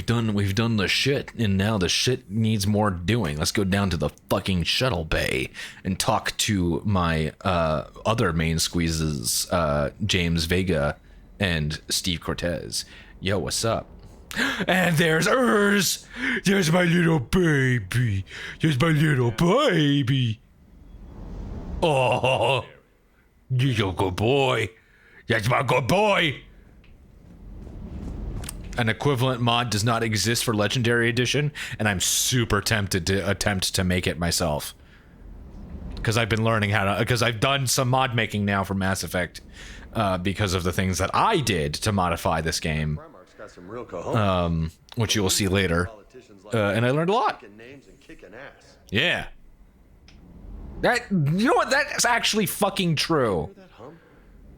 done the shit, and now the shit needs more doing. Let's go down to the fucking shuttle bay and talk to my other main squeezes, James Vega and Steve Cortez. Yo, what's up? And there's Urz. There's my little baby. There's my little baby. Oh, you're a good boy. That's my good boy. An equivalent mod does not exist for Legendary Edition, and I'm super tempted to attempt to make it myself. Because I've been learning how to, because I've done some mod making now for Mass Effect, because of the things that I did to modify this game, which you will see later, and I learned a lot. Yeah. That, you know what, that's actually fucking true.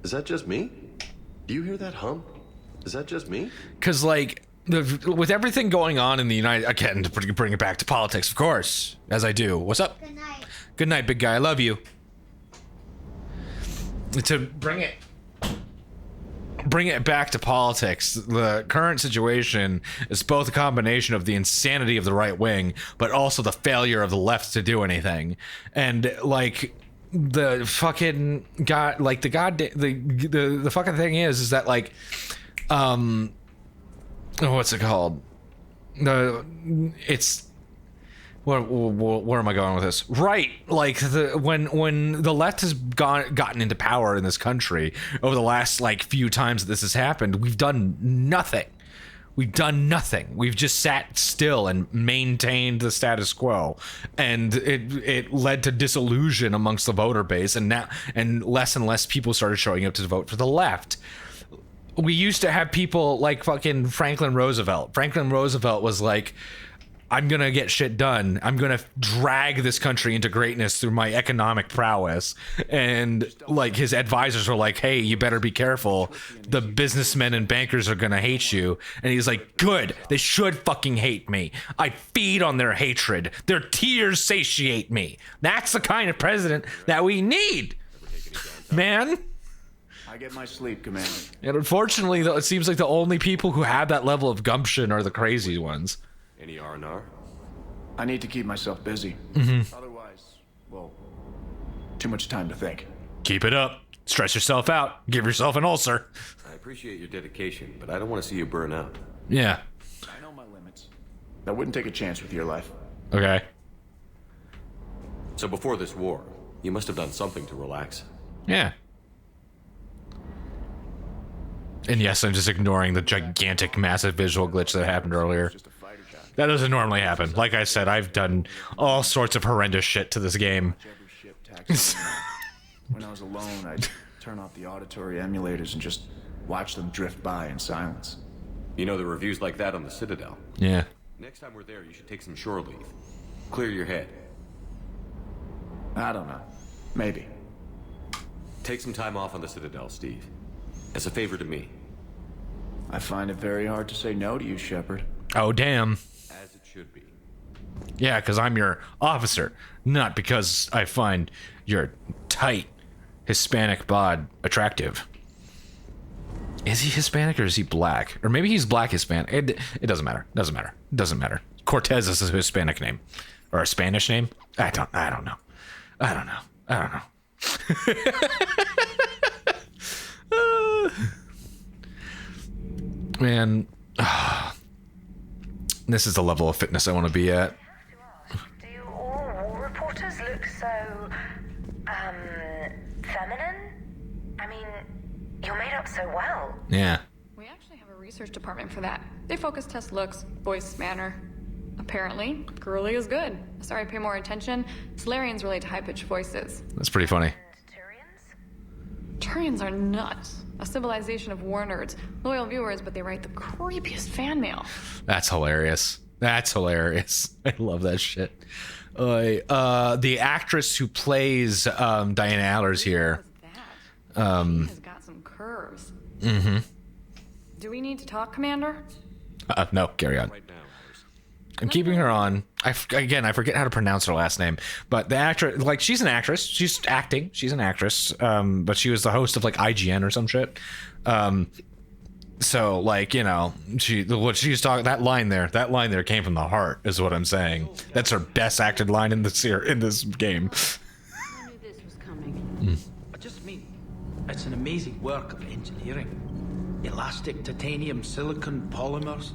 Is that just me? Do you hear that hum? Is that just me? Because, like, with everything going on in the United... Again, to bring it back to politics, of course, as I do. What's up? Good night. Good night, big guy. I love you. To bring it back to politics, the current situation is both a combination of the insanity of the right wing, but also the failure of the left to do anything. And, like... the fucking the fucking thing is that, like, what's it called? It's where am I going with this? Right, like when the left has gotten into power in this country over the last, like, few times that this has happened, we've done nothing. We've done nothing. We've just sat still and maintained the status quo, and it led to disillusion amongst the voter base, and less and less people started showing up to vote for the left. We used to have people like fucking Franklin Roosevelt. Franklin Roosevelt was like, I'm gonna get shit done. I'm gonna drag this country into greatness through my economic prowess. And, like, his advisors were like, hey, you better be careful. The businessmen and bankers are gonna hate you. And he's like, good, they should fucking hate me. I feed on their hatred. Their tears satiate me. That's the kind of president that we need, man. I get my sleep, Commander. And unfortunately, though, it seems like the only people who have that level of gumption are the crazy ones. Any R&R? I need to keep myself busy. Otherwise, well, too much time to think. Keep it up. Stress yourself out. Give yourself an ulcer. I appreciate your dedication, but I don't want to see you burn out. Yeah. I know my limits. I wouldn't take a chance with your life. Okay. So before this war, you must have done something to relax. Yeah. And yes, I'm just ignoring the gigantic, massive visual glitch that happened earlier. That doesn't normally happen. Like I said, I've done all sorts of horrendous shit to this game. When I was alone, I'd turn off the auditory emulators and just watch them drift by in silence. You know, the reviews like that on the Citadel. Yeah. Next time we're there, you should take some shore leave. Clear your head. I don't know. Maybe. Take some time off on the Citadel, Steve. As a favor to me. I find it very hard to say no to you, Shepard. Oh, damn. As it should be. Yeah, because I'm your officer, not because I find your tight Hispanic bod attractive. Is he Hispanic or is he black? Or maybe he's black Hispanic. It doesn't matter. Doesn't matter. Doesn't matter. Cortez is a Hispanic name. Or a Spanish name? I don't know. Man, this is the level of fitness I want to be at. Do you all war reporters look so, feminine? I mean, you're made up so well. Yeah. We actually have a research department for that. They focus test looks, voice, manner. Apparently, girly is good. Sorry, pay more attention. Solarians relate to high-pitched voices. That's pretty funny. And Turians are nuts. A civilization of war nerds. Loyal viewers, but they write the creepiest fan mail. That's hilarious. That's hilarious. I love that shit. The actress who plays Diana Allers here. She has got some curves. Mm-hmm. Do we need to talk, Commander? No, carry on. Right now, I'm keeping her on. I forget how to pronounce her last name. But the actress, like, she's an actress. She's acting. She's an actress. But she was the host of, like, IGN or some shit. So, like, you know, what she's talking, that line there came from the heart, is what I'm saying. That's her best acted line in this game. I knew this was coming. I just mean, it's an amazing work of engineering. Elastic titanium silicon polymers,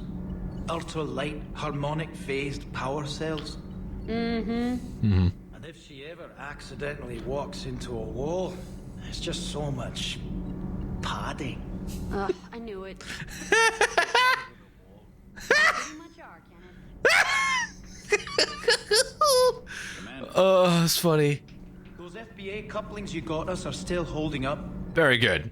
ultra-light harmonic phased power cells. And if she ever accidentally walks into a wall, there's just so much padding. I knew it. Pretty much are, Kenneth. Oh, it's funny. Those FBA couplings you got us are still holding up. Very good.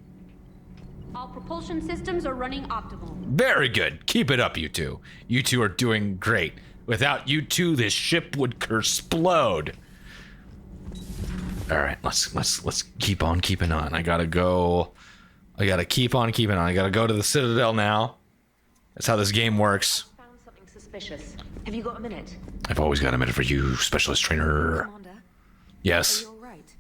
All propulsion systems are running optimal. Very good. Keep it up, you two. You two are doing great. Without you two, this ship would explode. All right, let's keep on keeping on. I gotta keep on keeping on. I gotta go to the Citadel now. That's how this game works. Found something suspicious. Have you got a minute? I've always got a minute for you, specialist trainer. Commander, Yes. you're right.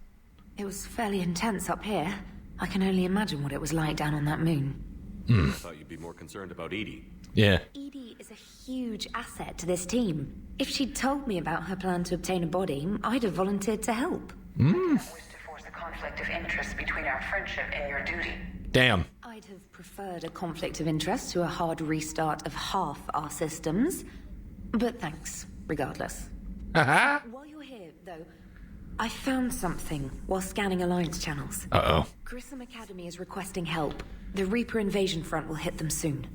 It was fairly intense up here. I can only imagine what it was like down on that moon. I thought you'd be more concerned about Edie. Yeah. Edie is a huge asset to this team. If she'd told me about her plan to obtain a body, I'd have volunteered to help. I don't wish to force a conflict of interest between our friendship and your duty. Damn. I'd have preferred a conflict of interest to a hard restart of half our systems. But thanks, regardless. Haha. While you're here, though, I found something while scanning Alliance channels. Uh-oh. Grissom Academy is requesting help. The Reaper invasion front will hit them soon.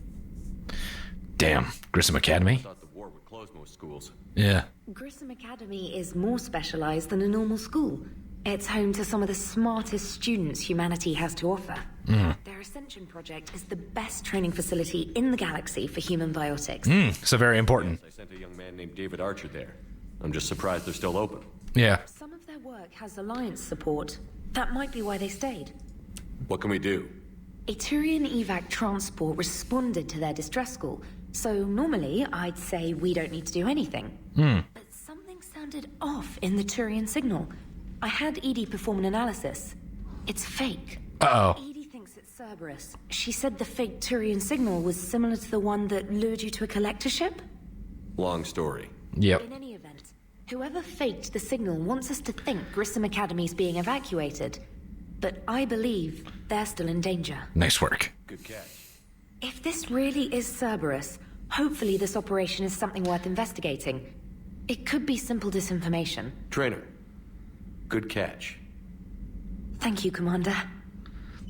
Damn. Grissom Academy? Thought the war would close most schools. Yeah. Grissom Academy is more specialized than a normal school. It's home to some of the smartest students humanity has to offer. Their Ascension project is the best training facility in the galaxy for human biotics. So very important. I sent a young man named David Archer there. I'm just surprised they're still open. Yeah. Some of their work has Alliance support. That might be why they stayed. What can we do? A Turian evac transport responded to their distress call, so normally I'd say we don't need to do anything. But something sounded off in the Turian signal. I had Edie perform an analysis. It's fake. Uh-oh. Edie thinks it's Cerberus. She said the fake Turian signal was similar to the one that lured you to a collector ship? Long story. Yep. In any event, whoever faked the signal wants us to think Grissom Academy's being evacuated. But I believe they're still in danger. Nice work. Good catch. If this really is Cerberus, hopefully this operation is something worth investigating. It could be simple disinformation. Trainer. Good catch. Thank you, Commander.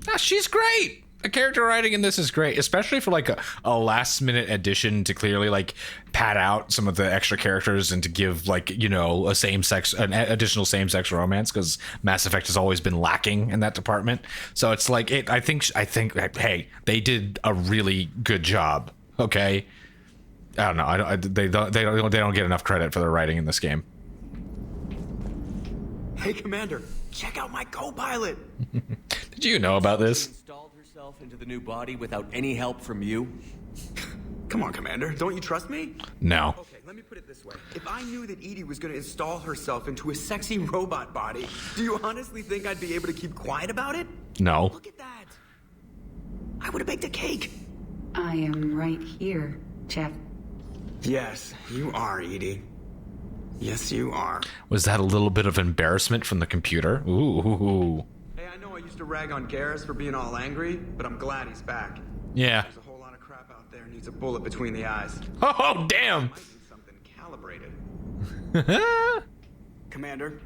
Ah, she's great. The character writing in this is great, especially for like a last minute addition to clearly like pad out some of the extra characters and to give like, you know, an additional same-sex romance, because Mass Effect has always been lacking in that department. So it's like I think hey, they did a really good job. Okay. I don't know. They don't get enough credit for their writing in this game. Hey, Commander, check out my co-pilot. Did you know about this? Installed herself into the new body without any help from you? Come on, Commander, don't you trust me? No. Okay, let me put it this way. If I knew that Edie was going to install herself into a sexy robot body, do you honestly think I'd be able to keep quiet about it? No. Look at that. I would have baked a cake. I am right here, Jeff. Yes, you are, Edie. Yes, you are. Was that a little bit of embarrassment from the computer? Ooh. Hey, I know I used to rag on Garrus for being all angry, but I'm glad he's back. Yeah. There's a whole lot of crap out there needs a bullet between the eyes. Oh, damn. Might need something calibrated. Commander.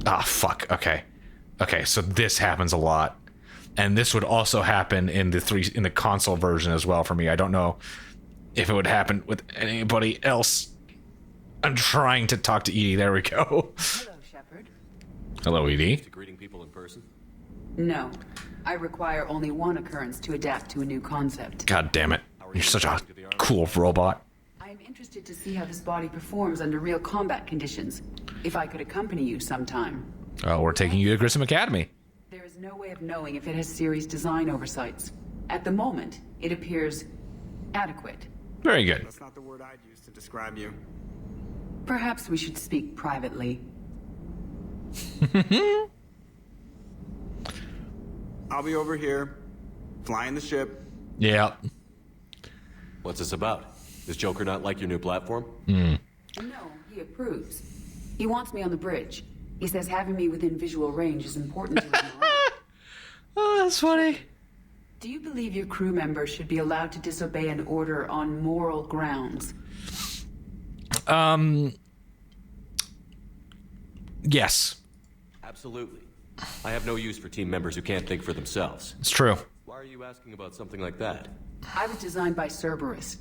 Ah, fuck. Okay, so this happens a lot. And this would also happen in the console version as well for me. I don't know if it would happen with anybody else. I'm trying to talk to Edie. There we go. Hello, Shepard. Hello, Edie. To greeting people in person? No, I require only one occurrence to adapt to a new concept. God damn it. You're such a cool robot. I am interested to see how this body performs under real combat conditions. If I could accompany you sometime. Oh, we're taking you to Grissom Academy. There is no way of knowing if it has serious design oversights. At the moment, it appears adequate. Very good. That's not the word I'd use to describe you. Perhaps we should speak privately. I'll be over here flying the ship. Yeah. What's this about? Does Joker not like your new platform? No, he approves. He wants me on the bridge. He says having me within visual range is important to him. Oh, that's funny. Do you believe your crew members should be allowed to disobey an order on moral grounds? Yes. Absolutely. I have no use for team members who can't think for themselves. It's true. Why are you asking about something like that? I was designed by Cerberus.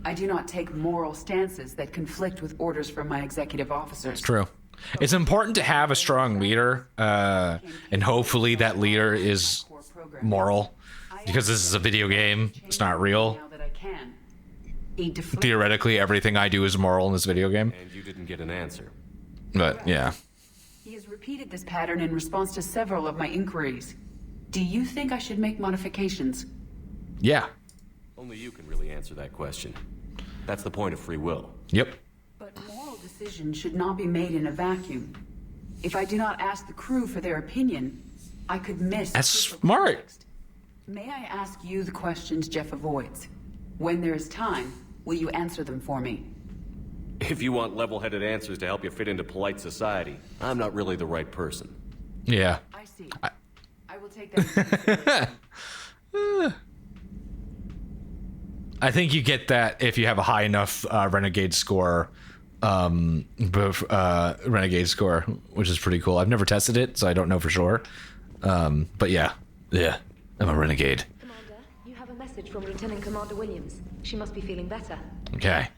I do not take moral stances that conflict with orders from my executive officers. It's true. It's important to have a strong leader, and hopefully that leader is moral, because this is a video game. It's not real. Theoretically, everything I do is moral in this video game. And you didn't get an answer. But, yeah. He has repeated this pattern in response to several of my inquiries. Do you think I should make modifications? Yeah. Only you can really answer that question. That's the point of free will. Yep. But moral decisions should not be made in a vacuum. If I do not ask the crew for their opinion, I could miss... That's smart. Context. May I ask you the questions Jeff avoids? When there is time, will you answer them for me? If you want level-headed answers to help you fit into polite society, I'm not really the right person. Yeah. I see. I will take that into consideration. I think you get that if you have a high enough renegade score, renegade score, which is pretty cool. I've never tested it, so I don't know for sure. But yeah, I'm a renegade. Commander, you have a message from Lieutenant Commander Williams. She must be feeling better. Okay.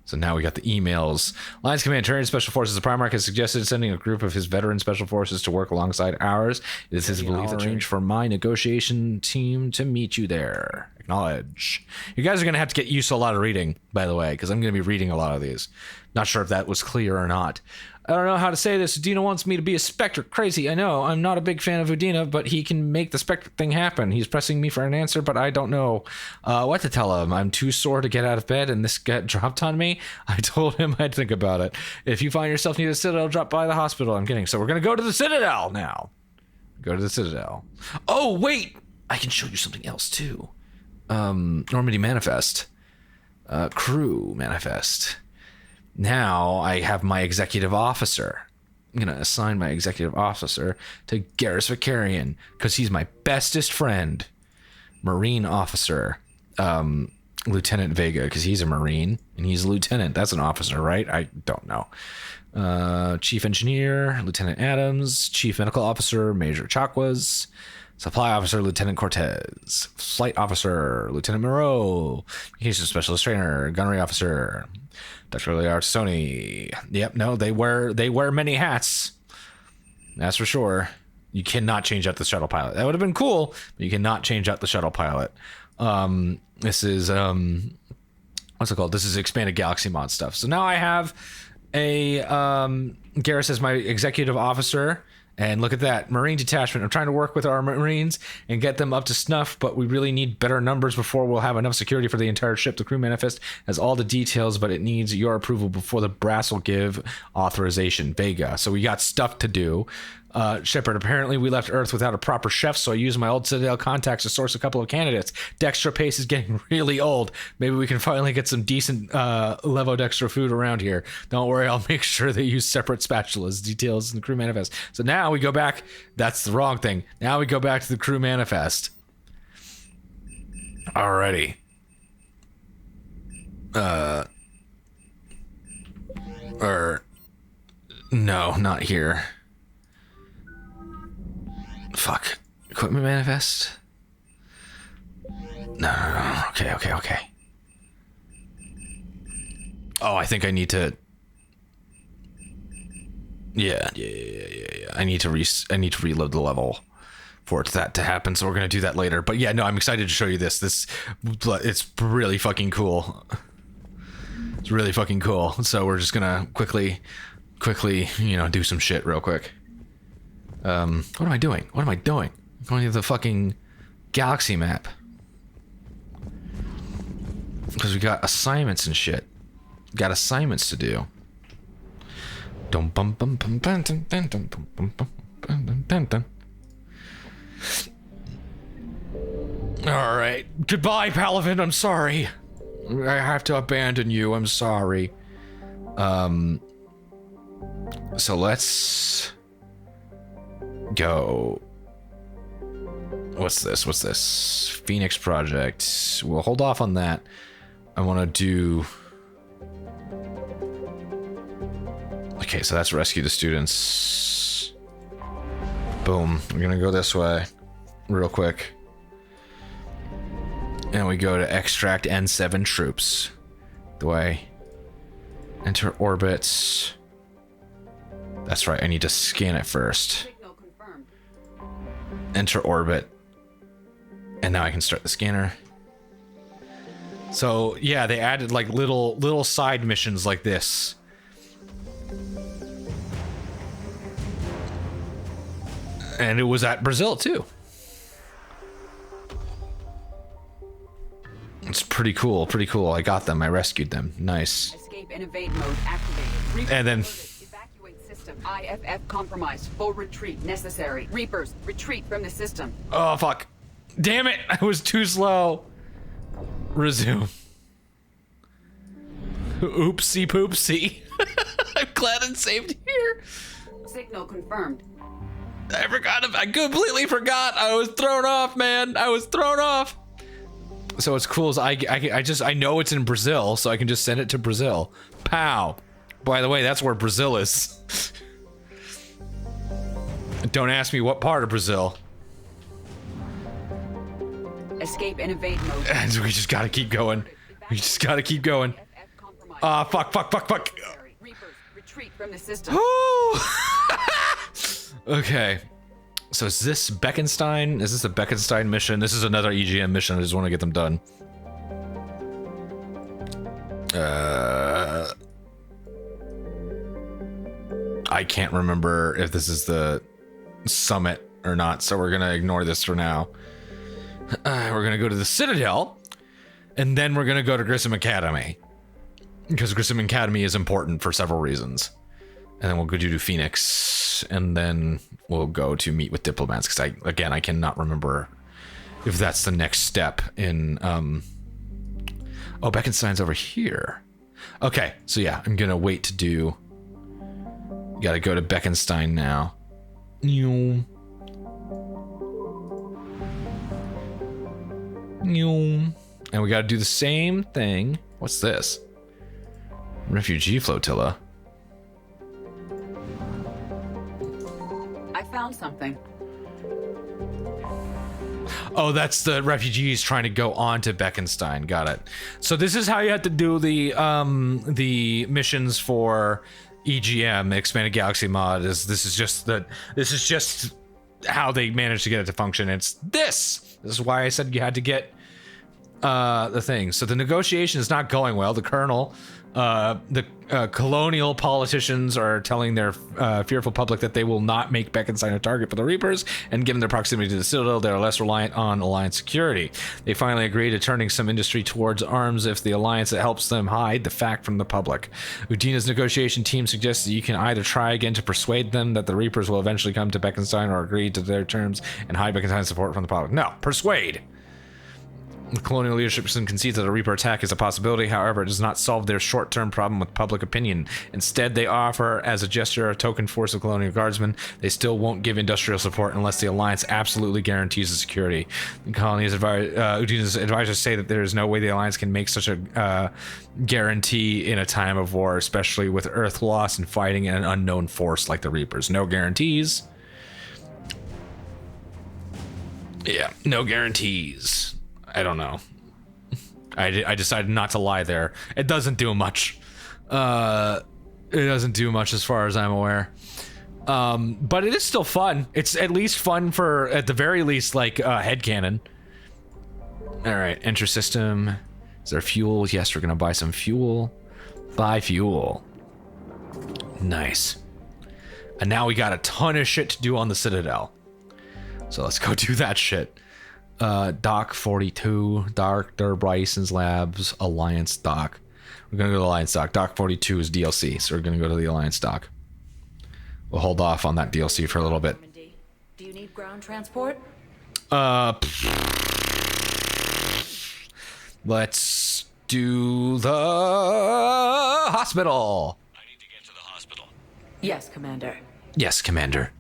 So now we got the emails. Alliance Command Terran Special Forces of Primarch has suggested sending a group of his veteran special forces to work alongside ours. It is his belief to arrange for my negotiation team to meet you there. Acknowledge. You guys are going to have to get used to a lot of reading, by the way, because I'm going to be reading a lot of these. Not sure if that was clear or not. I don't know how to say this. Udina wants me to be a Spectre. Crazy, I know. I'm not a big fan of Udina, but he can make the Spectre thing happen. He's pressing me for an answer, but I don't know what to tell him. I'm too sore to get out of bed, and this got dropped on me. I told him I'd think about it. If you find yourself near the Citadel, drop by the hospital. I'm kidding. So we're going to go to the Citadel now. Go to the Citadel. Oh, wait. I can show you something else, too. Normandy Manifest. Crew Manifest. Now I have my executive officer. I'm going to assign my executive officer to Garrus Vicarian because he's my bestest friend. Marine officer. Lieutenant Vega because he's a Marine and he's a lieutenant. That's an officer, right? I don't know. Chief Engineer, Lieutenant Adams. Chief Medical Officer, Major Chakwas. Supply Officer, Lieutenant Cortez. Flight Officer, Lieutenant Moreau. Communications Specialist Trainer, Gunnery Officer, Dr. Leartoni. Yep, no, they wear many hats. That's for sure. You cannot change out the shuttle pilot. That would have been cool, but you cannot change out the shuttle pilot. This is what's it called? This is expanded galaxy mod stuff. So now I have a Garrus as my executive officer. And look at that, Marine detachment. I'm trying to work with our Marines and get them up to snuff, but we really need better numbers before we'll have enough security for the entire ship. The crew manifest has all the details, but it needs your approval before the brass will give authorization. Vega. So we got stuff to do. Shepard, apparently we left Earth without a proper chef, so I used my old Citadel contacts to source a couple of candidates. Dextra Pace is getting really old. Maybe we can finally get some decent Levo Dextra food around here. Don't worry, I'll make sure they use separate spatulas. Details in the crew manifest. So now we go back. That's the wrong thing. Now we go back to the crew manifest. Alrighty. No, not here. Fuck. Equipment manifest? No. Okay. Oh, I think I need to... Yeah. I need to reload the level for that to happen, so we're going to do that later. But yeah, no, I'm excited to show you this. It's really fucking cool. It's really fucking cool. So we're just going to quickly, do some shit real quick. What am I doing? I'm going to the fucking galaxy map. Because we got assignments and shit. Got assignments to do. All right. Goodbye, Palavin. I'm sorry. I have to abandon you. I'm sorry. So let's go. What's this? Phoenix Project. We'll hold off on that. I want to do... Okay, so that's rescue the students. Boom. We're gonna go this way real quick. And we go to extract N7 troops. The way. Enter orbits. That's right, I need to scan it first. Enter orbit. And now I can start the scanner. So yeah, they added like little side missions like this. And it was at Brazil too. It's pretty cool, I got them, I rescued them. Nice. Escape and evade mode activated. And then Evacuate system. IFF compromised. Full retreat necessary. Reapers, retreat from the system. oh fuck. Damn it, I was too slow. Resume. Oopsie poopsie. I'm glad it's saved here. Signal confirmed. I completely forgot. I was thrown off, man. I was thrown off. So what's cool is I know it's in Brazil, so I can just send it to Brazil. Pow. By the way, that's where Brazil is. Don't ask me what part of Brazil. Escape and evade mode. And we just gotta keep going. We just gotta keep going. Fuck. Reapers, retreat from the system. Okay. So is this Beckenstein? Is this a Beckenstein mission? This is another EGM mission. I just want to get them done. I can't remember if this is the summit or not, so we're gonna ignore this for now. We're gonna go to the Citadel, and then we're gonna go to Grissom Academy. Because Grissom Academy is important for several reasons. And then we'll go to Phoenix, and then we'll go to meet with diplomats, because I cannot remember if that's the next step in, oh, Beckenstein's over here. Okay, so yeah, I'm gonna wait to do, gotta go to Beckenstein now. And we gotta do the same thing. What's this? Refugee flotilla. I found something. Oh, that's the refugees trying to go on to Beckenstein. Got it. So this is how you have to do the missions for EGM, Expanded Galaxy Mod. This is just how they managed to get it to function. It's this. This is why I said you had to get the thing. So the negotiation is not going well. The colonel, the colonial politicians are telling their fearful public that they will not make Beckenstein a target for the Reapers, and given their proximity to the Citadel, they are less reliant on Alliance security. They finally agree to turning some industry towards arms if the Alliance helps them hide the fact from the public. Udina's negotiation team suggests that you can either try again to persuade them that the Reapers will eventually come to Beckenstein, or agree to their terms and hide Beckenstein's support from the public. No, persuade! The colonial leadership concedes that a Reaper attack is a possibility. However, it does not solve their short-term problem with public opinion. Instead, they offer, as a gesture, a token force of colonial guardsmen. They still won't give industrial support unless the Alliance absolutely guarantees the security. The colony's Udina's advisors say that there is no way the Alliance can make such a guarantee in a time of war, especially with Earth loss and fighting an unknown force like the Reapers. No guarantees. Yeah, no guarantees. I don't know. I decided not to lie there. It doesn't do much. It doesn't do much as far as I'm aware. But it is still fun. It's at least fun for, at the very least, like headcanon. All right, enter system. Is there fuel? Yes, we're gonna buy some fuel. Buy fuel. Nice. And now we got a ton of shit to do on the Citadel. So let's go do that shit. Dock 42, Dr. Bryson's Labs, Alliance Dock. We're gonna go to the Alliance Dock. Dock 42 is DLC, so we're gonna go to the Alliance Dock. We'll hold off on that DLC for a little bit. Do you need ground transport? Let's do the hospital. Yes, Commander. Yes, Commander.